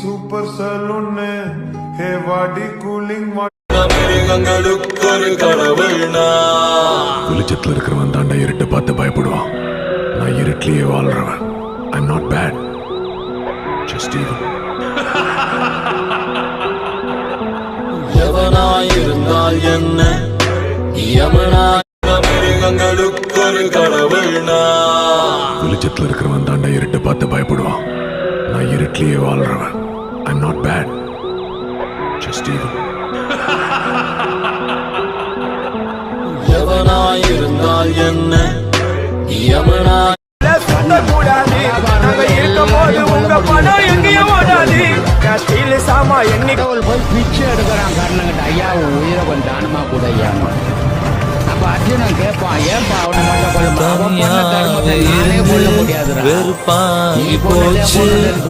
Super salon ஹே வாடி cooling வெளிச்சத்துல இருக்கிறவன் தாண்டா இருட்டை பார்த்து பயப்படுவான். நான் இருட்டிலேயே வாழ்றவன். I'm not bad, just evil. எவனாயிருந்தால் என்ன மிருகங்களுக்கொரு கடவுள். வெளிச்சத்துல இருக்கிறவன் தாண்டா இருட்டை பார்த்து பயப்படுவான். நான் இருட்டிலேயே வாழ்றவன். I'm not bad, just evil. எவனாயிருந்தால் என்ன யமனா கூடாது. நாங்க இருக்கும் போது உங்க பணம் எங்கேயும் ஓடாது. நான் ஸ்டீல் சாமா என்னைக்கு போய் பிச்சை எடுக்கிறான் காரணங்கிட்ட ஐயா உயிரை கொஞ்சம் தானமா கூட ஐயாமா. அப்ப அர்ஜுனன் கேட்பான், ஏன்பா அவனை மட்டும் கொல்ல முடியாது? வெறுப்பாய் போச்சு.